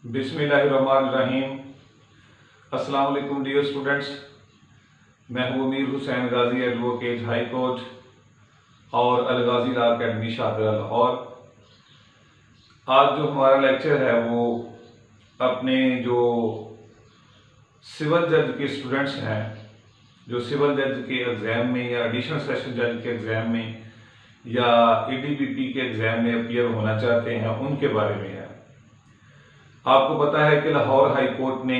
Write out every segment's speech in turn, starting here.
बिस्मिल्लाहिर्रहमानिर्रहीम। अस्सलाम वालेकुम डियर स्टूडेंट्स। मैं हूँ अमीर हुसैन गाजी, एडवोकेट हाई कोर्ट और अलगाजी लॉ अकेडमी शाहदरा लाहौर। आज जो हमारा लेक्चर है वो अपने जो सिविल जज के स्टूडेंट्स हैं, जो सिविल जज के एग्ज़ाम में या एडिशनल सेशन जज के एग्ज़ाम में या ADPP के एग्ज़ाम में अपीयर होना चाहते हैं, उनके बारे में है। आपको पता है कि लाहौर हाई कोर्ट ने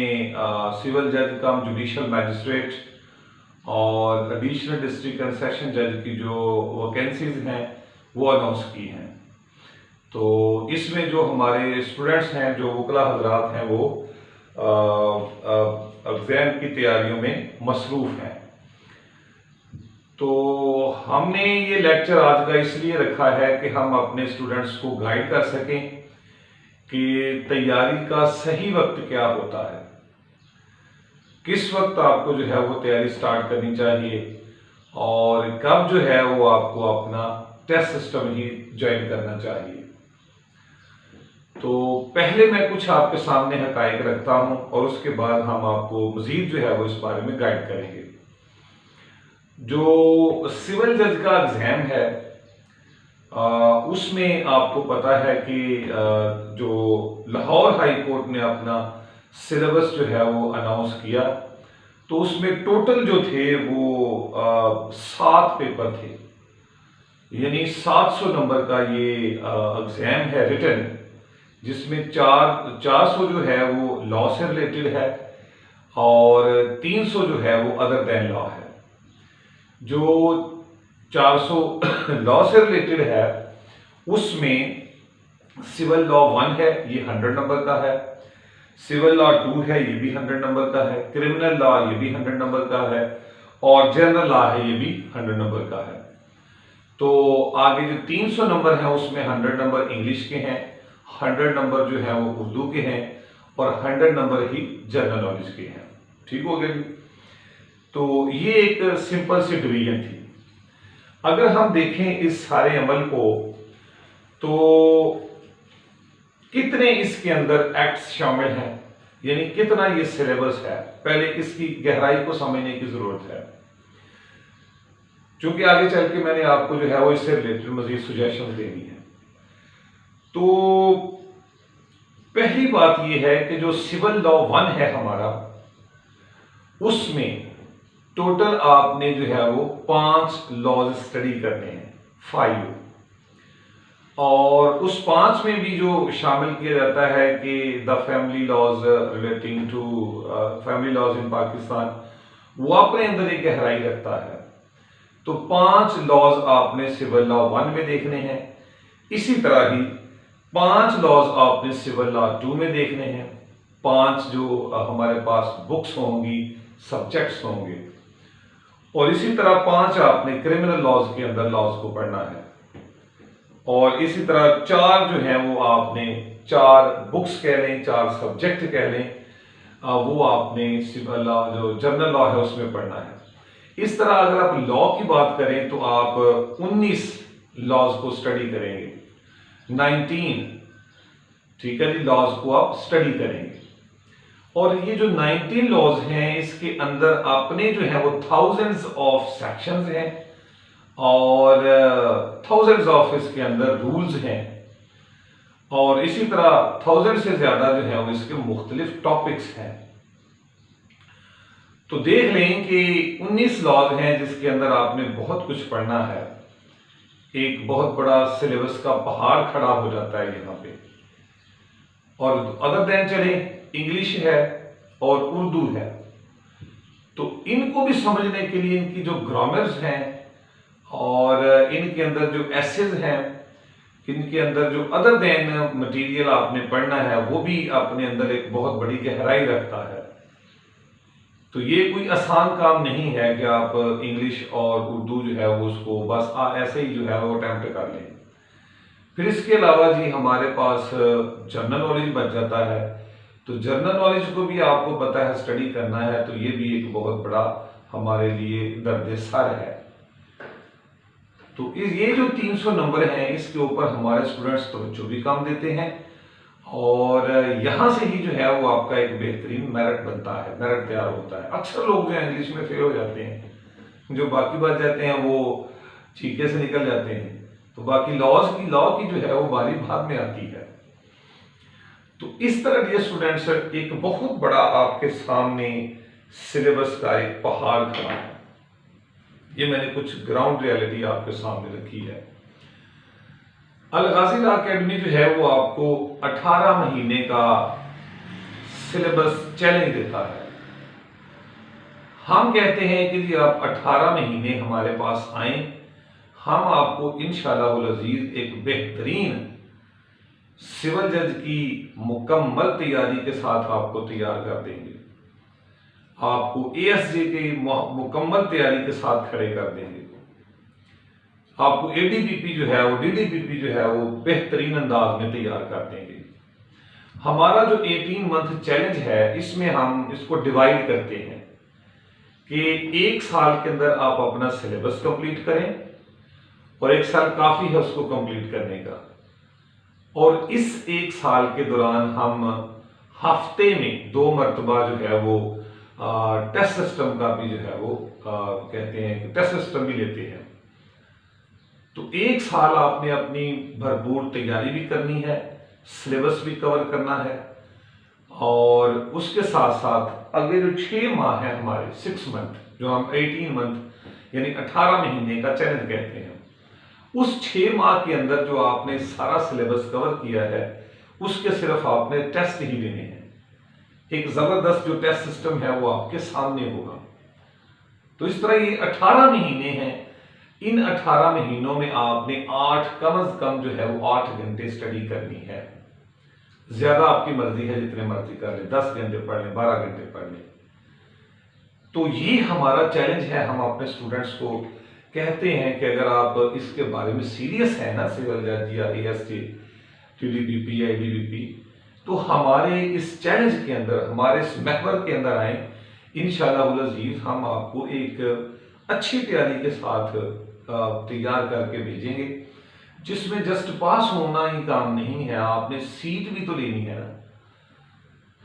सिविल जज कम जुडिशल मैजिस्ट्रेट और एडिशनल डिस्ट्रिक्ट एंड सेशन जज की जो वैकेंसीज हैं वो अनाउंस की हैं। तो इसमें जो हमारे स्टूडेंट्स हैं, जो वकला हजरात हैं, वो एग्ज़ाम की तैयारियों में मसरूफ़ हैं। तो हमने ये लेक्चर आज का इसलिए रखा है कि हम अपने स्टूडेंट्स को गाइड कर सकें कि तैयारी का सही वक्त क्या होता है, किस वक्त आपको जो है वो तैयारी स्टार्ट करनी चाहिए और कब जो है वो आपको अपना टेस्ट सिस्टम ही ज्वाइन करना चाहिए। तो पहले मैं कुछ आपके सामने हकायक रखता हूं और उसके बाद हम आपको मजीद जो है वो इस बारे में गाइड करेंगे। जो सिविल जज का एग्जाम है उसमें आपको पता है कि जो लाहौर हाई कोर्ट ने अपना सिलेबस जो है वो अनाउंस किया, तो उसमें टोटल जो थे वो 7 पेपर थे, यानी 700 नंबर का ये एग्जाम है रिटन, जिसमें 400 जो है वो लॉ से रिलेटेड है और 300 जो है वो अदर दैन लॉ है। जो 400 लॉ से रिलेटेड है उसमें सिविल लॉ 1 है, ये 100 नंबर का है, सिविल लॉ 2 है, ये भी 100 नंबर का है, क्रिमिनल लॉ ये भी 100 नंबर का है और जनरल लॉ है, ये भी 100 नंबर का है। तो आगे जो 300 नंबर है उसमें 100 नंबर इंग्लिश के हैं, 100 नंबर जो है वो उर्दू के हैं और 100 नंबर ही जनरल नॉलेज के हैं। ठीक हो गया जी। तो ये एक सिंपल सी डिवीजन थी। अगर हम देखें इस सारे अमल को, तो कितने इसके अंदर एक्ट्स शामिल हैं, यानी कितना ये सिलेबस है, पहले इसकी गहराई को समझने की जरूरत है, क्योंकि आगे चल के मैंने आपको जो है वो इससे रिलेटेड मजीद सजेशन देनी है। तो पहली बात यह है कि जो सिविल लॉ 1 है हमारा, उसमें टोटल आपने जो है वो 5 लॉज स्टडी करने हैं, 5, और उस 5 में भी जो शामिल किया जाता है कि the family laws relating to family laws in Pakistan, वो अपने अंदर एक गहराई रखता है। तो 5 लॉज आपने सिविल लॉ 1 में देखने हैं, इसी तरह ही 5 लॉज आपने सिविल लॉ 2 में देखने हैं, 5 जो हमारे पास बुक्स होंगी, सब्जेक्ट्स होंगे, और इसी तरह 5 आपने क्रिमिनल लॉज के अंदर लॉज को पढ़ना है, और इसी तरह 4 जो है वो आपने 4 बुक्स कह लें, 4 सब्जेक्ट कह लें, वो आपने सिविल लॉ जो जनरल लॉ है उसमें पढ़ना है। इस तरह अगर आप लॉ की बात करें तो आप 19 लॉज को स्टडी करेंगे, 19, ठीक है जी, लॉज को आप स्टडी करेंगे। और ये जो 19 लॉज हैं, इसके अंदर अपने जो है वो थाउजेंड्स ऑफ सेक्शंस हैं और थाउजेंड्स ऑफ इसके अंदर रूल्स हैं, और इसी तरह 1000 से ज्यादा जो है वो इसके मुख्तलिफ टॉपिक्स हैं। तो देख लें कि 19 लॉज हैं जिसके अंदर आपने बहुत कुछ पढ़ना है। एक बहुत बड़ा सिलेबस का पहाड़ खड़ा हो जाता है यहाँ पे। और अदर देन चले, इंग्लिश है और उर्दू है, तो इनको भी समझने के लिए इनकी जो ग्रामर्स हैं और इनके अंदर जो एसेज हैं, इनके अंदर जो अदर देन मटेरियल आपने पढ़ना है, वो भी अपने अंदर एक बहुत बड़ी गहराई रखता है। तो ये कोई आसान काम नहीं है कि आप इंग्लिश और उर्दू जो है वो उसको बस ऐसे ही जो है वो अटेम्प्ट कर लें। फिर इसके अलावा जी हमारे पास जनरल नॉलेज बच जाता है। तो जनरल नॉलेज को भी आपको पता है स्टडी करना है, तो ये भी एक बहुत बड़ा हमारे लिए दर्द सर है। तो ये जो 300 नंबर हैं, इसके ऊपर हमारे स्टूडेंट्स तवज्जो भी कम देते हैं और यहाँ से ही जो है वो आपका एक बेहतरीन मेरिट बनता है, मेरिट तैयार होता है। अक्सर लोग जो है इंग्लिश में फेल हो जाते हैं, जो बाकी बात जाते हैं वो चीखे से निकल जाते हैं, तो बाकी लॉ की जो है वो बारी बाद में आती है। तो इस तरह डियर स्टूडेंट्स एक बहुत बड़ा आपके सामने सिलेबस का एक पहाड़ खड़ा है। ये मैंने कुछ ग्राउंड रियलिटी आपके सामने रखी है। अल गाज़ी लॉ अकेडमी जो है वो आपको 18 महीने का सिलेबस चैलेंज देता है। हम कहते हैं कि जी आप 18 महीने हमारे पास आए, हम आपको इंशाअल्लाह अज़ीज एक बेहतरीन सिविल जज की मुकम्मल तैयारी के साथ आपको तैयार कर देंगे, आपको एएसजे की मुकम्मल तैयारी के साथ खड़े कर देंगे, आपको एडीपीपी जो है वो डीडीपीपी जो है वो बेहतरीन अंदाज में तैयार कर देंगे। हमारा जो 18 मंथ चैलेंज है इसमें हम इसको डिवाइड करते हैं कि एक साल के अंदर आप अपना सिलेबस कंप्लीट करें, और एक साल काफी है उसको कंप्लीट करने का, और इस एक साल के दौरान हम हफ्ते में 2 मरतबा जो है वो टेस्ट सिस्टम का भी जो है वो कहते हैं टेस्ट सिस्टम भी लेते हैं। तो एक साल आपने अपनी भरपूर तैयारी भी करनी है, सिलेबस भी कवर करना है, और उसके साथ साथ अगले जो 6 माह है हमारे 6 मंथ, जो हम 18 मंथ यानी 18 महीने का चैलेंज कहते हैं, उस 6 माह के अंदर जो आपने सारा सिलेबस कवर किया है उसके सिर्फ आपने टेस्ट ही लेने हैं। एक जबरदस्त जो टेस्ट सिस्टम है वो आपके सामने होगा। तो इस तरह ये 18 महीने हैं। इन 18 महीनों में आपने 8 कम से कम जो है वो 8 घंटे स्टडी करनी है। ज्यादा आपकी मर्जी है, जितने मर्जी कर ले, 10 घंटे पढ़ ले, 12 घंटे पढ़ ले। तो ये हमारा चैलेंज है। हम अपने स्टूडेंट्स को कहते हैं कि अगर आप इसके बारे में सीरियस है ना, सिविल जज या एएसजे, टीडीपीपी या एडीपीपी, तो हमारे इस चैलेंज के अंदर, हमारे इस महवर के अंदर आए, इंशाअल्लाह अज़ीज़ हम आपको एक अच्छी तैयारी के साथ तैयार करके भेजेंगे, जिसमें जस्ट पास होना ही काम नहीं है, आपने सीट भी तो लेनी है ना।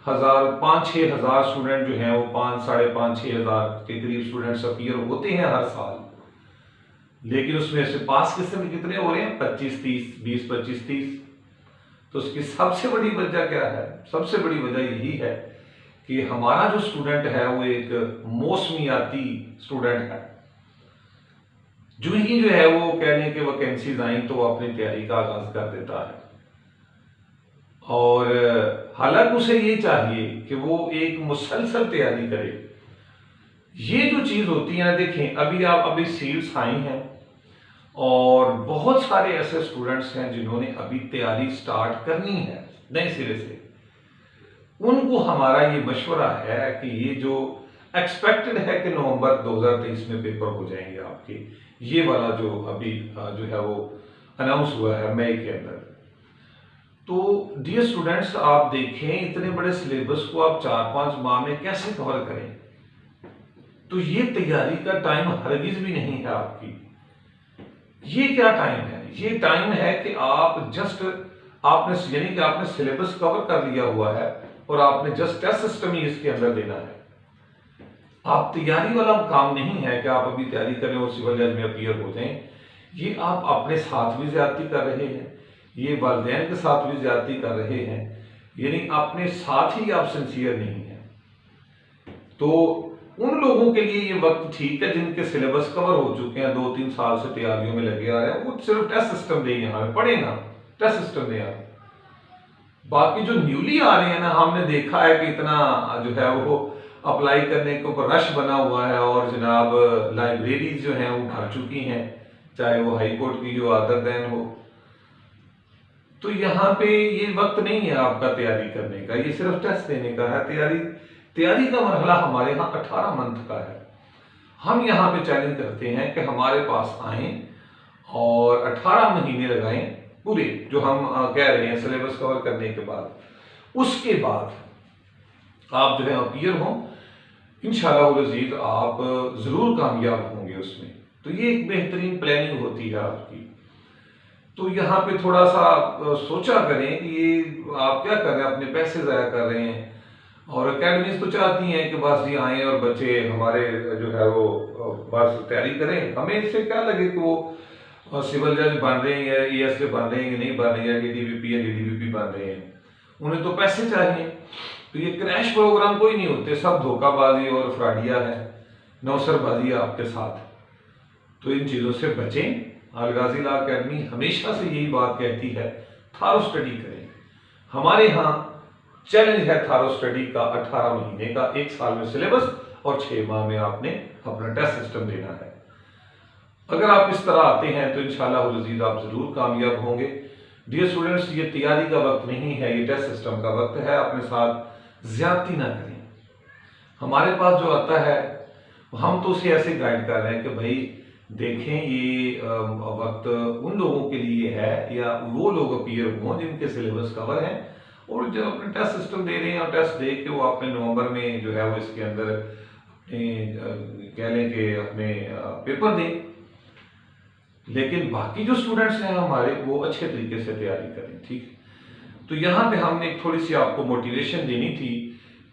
5-6 हज़ार स्टूडेंट जो हैं वो 5, 5.5, 6 हज़ार के करीब स्टूडेंट्स अपीयर होते हैं हर साल, लेकिन उसमें से पास कितने हो रहे हैं? 25, 30, 20, 25, 30। तो उसकी सबसे बड़ी वजह क्या है? सबसे बड़ी वजह यही है कि हमारा जो स्टूडेंट है वो एक मौसमियाती स्टूडेंट है। जो ही जो है वो कहने के वैकेंसीज आई तो वो अपनी तैयारी का आगाज कर देता है, और हालांकि उसे ये चाहिए कि वो एक मुसलसल तैयारी करे। ये जो चीज होती है ना, देखें अभी सीट्स आई हैं और बहुत सारे ऐसे स्टूडेंट्स हैं जिन्होंने अभी तैयारी स्टार्ट करनी है नए सिरे से। उनको हमारा ये मशवरा है कि ये जो एक्सपेक्टेड है कि नवंबर 2023 में पेपर हो जाएंगे आपके, ये वाला जो अभी जो है वो अनाउंस हुआ है मई के अंदर। तो डियर स्टूडेंट्स, आप देखें इतने बड़े सिलेबस को आप 4-5 माह में कैसे कवर करें? तो ये तैयारी का टाइम हरगिज भी नहीं है आपकी। ये क्या टाइम है? ये टाइम है कि आप जस्ट यानी कि आपने सिलेबस कवर कर लिया हुआ है और आपने जस्ट टेस्ट सिस्टम ही इसके अंदर देना है। आप तैयारी वाला काम नहीं है कि आप अभी तैयारी करें और सिविल जज में अपीयर हो जाएं। ये आप अपने साथ भी ज्यादती कर रहे हैं, ये वालिदैन के साथ भी ज्यादती कर रहे हैं, यानी अपने साथ ही आप सिंसियर नहीं है। तो उन लोगों के लिए ये वक्त ठीक है जिनके सिलेबस कवर हो चुके हैं, 2-3 साल से तैयारियों में लगे आ रहे हैं, वो सिर्फ टेस्ट सिस्टम दे, यहाँ पढ़े ना, टेस्ट सिस्टम दे। बाकी जो न्यूली आ रहे हैं ना, हमने देखा है कि इतना जो है वो अप्लाई करने के ऊपर रश बना हुआ है, और जनाब लाइब्रेरीज जो हैं वो भर चुकी हैं, चाहे वो हाई कोर्ट की हो, अदर दैन हो। तो यहाँ पे ये वक्त नहीं है आपका तैयारी करने का, ये सिर्फ टेस्ट देने का है। तैयारी का मरहला हमारे यहाँ 18 मंथ का है। हम यहाँ पे चैलेंज करते हैं कि हमारे पास आए और 18 महीने लगाएं पूरे, जो हम कह रहे हैं सिलेबस कवर करने के बाद। उसके बाद आप जो है अपीयर हों, इंशाअल्लाह अज़ीज़ आप जरूर कामयाब होंगे उसमें। तो ये एक बेहतरीन प्लानिंग होती है आपकी। तो यहाँ पे थोड़ा सा सोचा करें कि ये आप क्या कर रहे हैं, अपने पैसे ज़ाया कर रहे हैं। और अकेडमीज तो चाहती हैं कि बस ये आए और बच्चे हमारे जो है वो बस तैयारी करें। हमें इससे क्या लगे कि वो सिविल जज बन रहे हैं या ESA बन रहे हैं कि नहीं बन रहे हैं, DDVP या DDVP बन रहे हैं, उन्हें तो पैसे चाहिए। तो ये क्रैश प्रोग्राम कोई नहीं होते, सब धोखाबाजी और फ्रॉडिया है, नौसरबाजी है आपके साथ। तो इन चीज़ों से बचें। अलगाजी लॉ अकेडमी हमेशा से यही बात कहती है, थारो स्टडी करें। हमारे यहाँ चैलेंज है थारो स्टडी का 18 महीने का, 1 साल में सिलेबस और 6 माह में आपने अपना टेस्ट सिस्टम देना है। अगर आप इस तरह आते हैं तो इंशाअल्लाह अज़ीज़ आप जरूर कामयाब होंगे। डियर स्टूडेंट्स, ये तैयारी का वक्त नहीं है, ये टेस्ट सिस्टम का वक्त है। अपने साथ ज्यादती ना करें। हमारे पास जो आता है हम तो उसे ऐसे गाइड कर रहे हैं कि भाई देखें ये वक्त उन लोगों के लिए है या वो लोग अपीयर हों जिनके सिलेबस कवर है और जब अपने टेस्ट सिस्टम दे रहे हैं और टेस्ट दे के वो अपने नवंबर में जो है वो इसके अंदर अपने कह लें कि अपने पेपर दें। लेकिन बाकी जो स्टूडेंट्स हैं हमारे, वो अच्छे तरीके से तैयारी करें, ठीक है। तो यहाँ पे हमने एक थोड़ी सी आपको मोटिवेशन देनी थी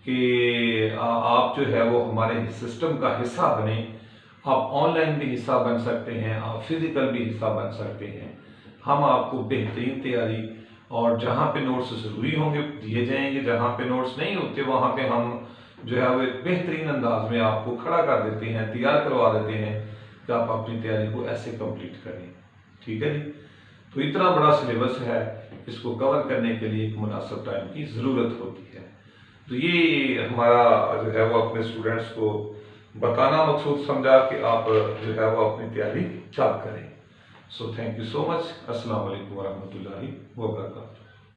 कि आप जो है वो हमारे सिस्टम का हिस्सा बने। आप ऑनलाइन भी हिस्सा बन सकते हैं, आप फिजिकल भी हिस्सा बन सकते हैं। हम आपको बेहतरीन तैयारी और जहाँ पे नोट्स ज़रूरी होंगे दिए जाएंगे, जहाँ पे नोट्स नहीं होते वहाँ पे हम जो है वो बेहतरीन अंदाज में आपको खड़ा कर देते हैं, तैयार करवा देते हैं कि आप अपनी तैयारी को ऐसे कंप्लीट करें, ठीक है जी। तो इतना बड़ा सिलेबस है, इसको कवर करने के लिए एक मुनासिब टाइम की ज़रूरत होती है। तो ये हमारा जो है वो अपने स्टूडेंट्स को बताना मकसूद समझा कि आप जो है वो अपनी तैयारी चालू करें। So thank you so much. अस्सलाम वालेकुम वरहमतुल्लाहि वबरकातुहू।